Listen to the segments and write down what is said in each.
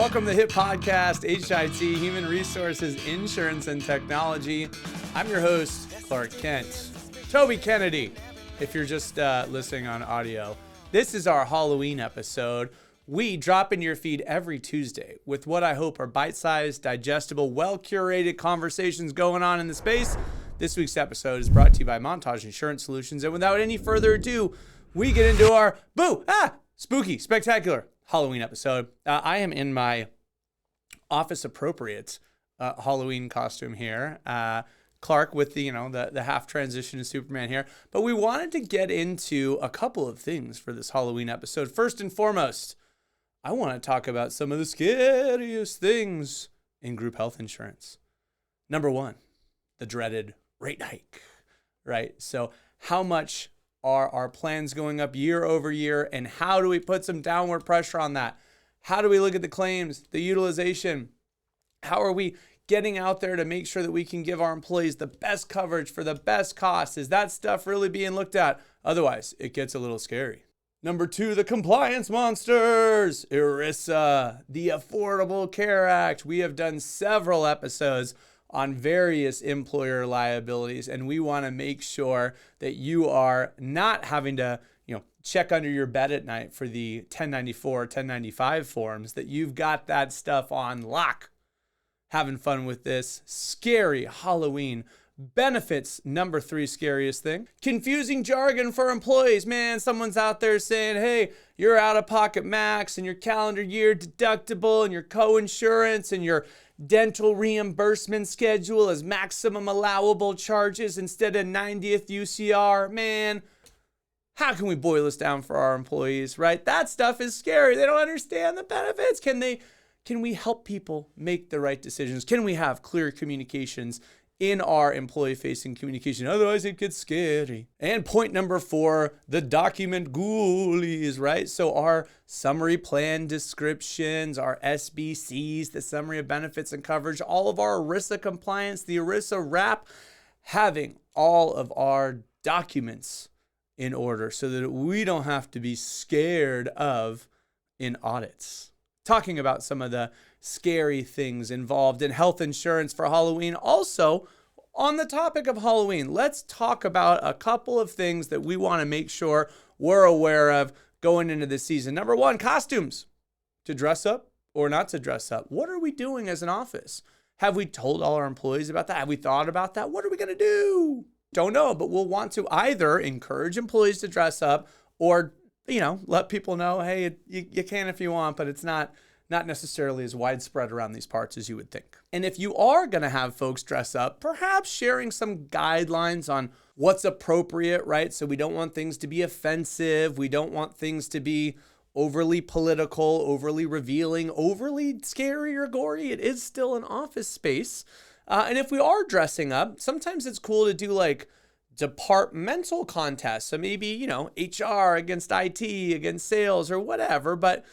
Welcome to the HIT podcast, H.I.T, Human Resources, Insurance, and Technology. I'm your host, Clark Kent. Toby Kennedy, if you're just listening on audio. This is our Halloween episode. We drop in your feed every Tuesday with what I hope are bite-sized, digestible, well-curated conversations going on in the space. This week's episode is brought to you by Montage Insurance Solutions. And without any further ado, we get into our spooky, spectacular Halloween episode. I am in my office appropriate Halloween costume here. Clark with the half transition to Superman here. But we wanted to get into a couple of things for this Halloween episode. First and foremost, I want to talk about some of the scariest things in group health insurance. Number one, the dreaded rate hike, right? So how much are our plans going up year over year, and how do we put some downward pressure on that? How do we look at the claims, the utilization? How are we getting out there to make sure that we can give our employees the best coverage for the best cost? Is that stuff really being looked at? Otherwise, it gets a little scary. Number two, the compliance monsters, ERISA, the Affordable Care Act. We have done several episodes on various employer liabilities, and we want to make sure that you are not having to, check under your bed at night for the 1094, 1095 forms, that you've got that stuff on lock. Having fun with this scary Halloween benefits. Number three, scariest thing, confusing jargon for employees. Man, someone's out there saying, hey, your out-of-pocket max and your calendar year deductible and your co-insurance and your dental reimbursement schedule as maximum allowable charges instead of 90th UCR. Man, how can we boil this down for our employees, right? That stuff is scary. They don't understand the benefits. Can we help people make the right decisions? Can we have clear communications in our employee-facing communication? Otherwise, it gets scary. And point number four, the document ghoulies, right? So our summary plan descriptions, our SBCs, the summary of benefits and coverage, all of our ERISA compliance, the ERISA wrap, having all of our documents in order so that we don't have to be scared of in audits. Talking about some of the scary things involved in health insurance for Halloween. Also, on the topic of Halloween, let's talk about a couple of things that we want to make sure we're aware of going into the season. Number one, costumes. To dress up or not to dress up. What are we doing as an office? Have we told all our employees about that? Have we thought about that? What are we going to do? Don't know, but we'll want to either encourage employees to dress up or let people know, hey, you can if you want, but it's not necessarily as widespread around these parts as you would think. And if you are going to have folks dress up, perhaps sharing some guidelines on what's appropriate, right? So we don't want things to be offensive. We don't want things to be overly political, overly revealing, overly scary or gory. It is still an office space. And if we are dressing up, sometimes it's cool to do like departmental contests. So maybe, HR against IT against sales or whatever. But,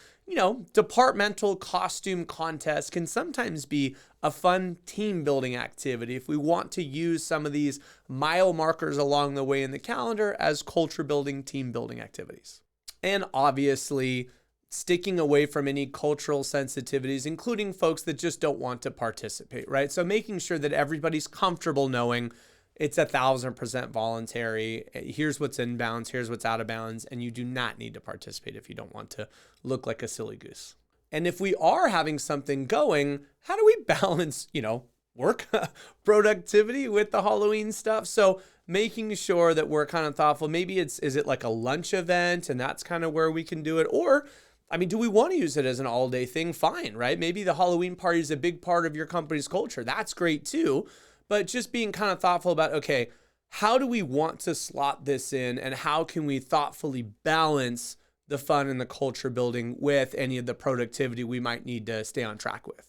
departmental costume contests can sometimes be a fun team building activity if we want to use some of these mile markers along the way in the calendar as culture building, team building activities. And obviously, sticking away from any cultural sensitivities, including folks that just don't want to participate, right? So making sure that everybody's comfortable knowing it's 1,000% voluntary. Here's what's in bounds, here's what's out of bounds, and you do not need to participate if you don't want to look like a silly goose. And if we are having something going, how do we balance, work productivity with the Halloween stuff? So making sure that we're kind of thoughtful. Maybe is it like a lunch event and that's kind of where we can do it? Or, do we want to use it as an all-day thing? Fine, right? Maybe the Halloween party is a big part of your company's culture. That's great too. But just being kind of thoughtful about, okay, how do we want to slot this in and how can we thoughtfully balance the fun and the culture building with any of the productivity we might need to stay on track with?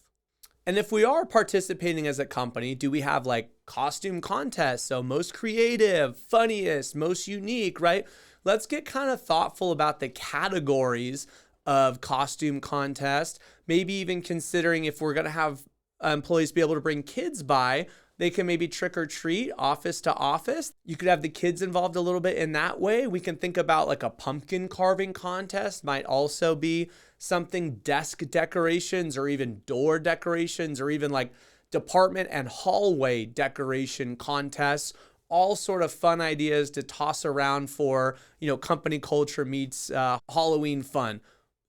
And if we are participating as a company, do we have like costume contests? So most creative, funniest, most unique, right? Let's get kind of thoughtful about the categories of costume contest, maybe even considering if we're going to have employees be able to bring kids by, they can maybe trick or treat office to office. You could have the kids involved a little bit in that way. We can think about like a pumpkin carving contest might also be something, desk decorations or even door decorations or even like department and hallway decoration contests. All sort of fun ideas to toss around for, company culture meets Halloween fun.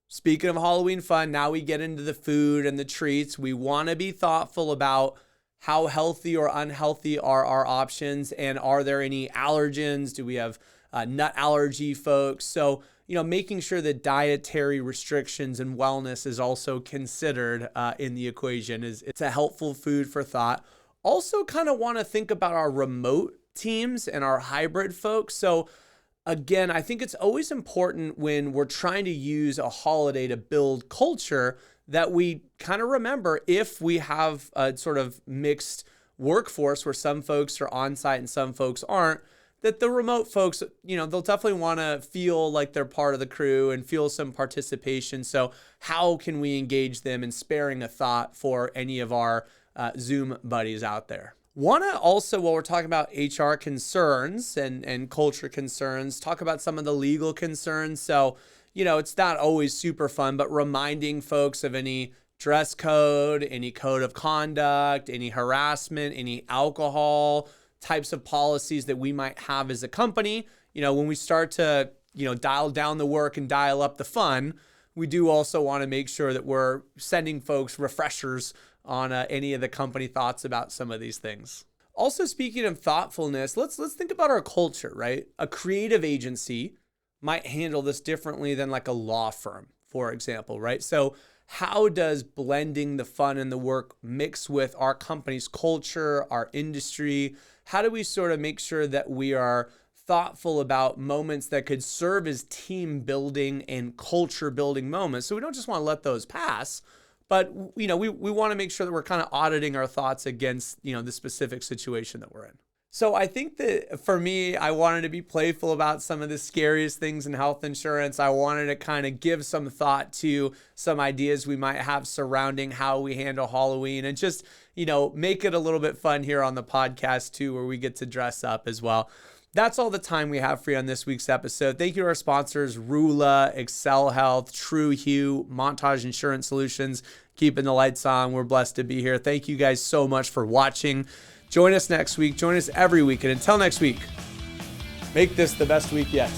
Speaking of Halloween fun, now we get into the food and the treats. We want to be thoughtful about how healthy or unhealthy are our options, and are there any allergens? Do we have nut allergy folks? So, making sure that dietary restrictions and wellness is also considered in the equation it's a helpful food for thought. Also kind of want to think about our remote teams and our hybrid folks. So again, I think it's always important when we're trying to use a holiday to build culture that we kind of remember, if we have a sort of mixed workforce where some folks are on site and some folks aren't, that the remote folks, they'll definitely want to feel like they're part of the crew and feel some participation. So how can we engage them in sparing a thought for any of our Zoom buddies out there? Want to also, while we're talking about HR concerns and culture concerns, talk about some of the legal concerns. So, it's not always super fun, but reminding folks of any dress code, any code of conduct, any harassment, any alcohol types of policies that we might have as a company. When we start to, dial down the work and dial up the fun, we do also want to make sure that we're sending folks refreshers on any of the company thoughts about some of these things. Also, speaking of thoughtfulness, let's think about our culture, right? A creative agency might handle this differently than like a law firm, for example, right? So how does blending the fun and the work mix with our company's culture, our industry? How do we sort of make sure that we are thoughtful about moments that could serve as team building and culture building moments? So we don't just want to let those pass, but we want to make sure that we're kind of auditing our thoughts against, the specific situation that we're in. So I think that for me, I wanted to be playful about some of the scariest things in health insurance. I wanted to kind of give some thought to some ideas we might have surrounding how we handle Halloween, and just, make it a little bit fun here on the podcast too, where we get to dress up as well. That's all the time we have for you on this week's episode. Thank you to our sponsors, Rula, Excel Health, True Hue, Montage Insurance Solutions, keeping the lights on. We're blessed to be here. Thank you guys so much for watching. Join us next week. Join us every week. And until next week, make this the best week yet.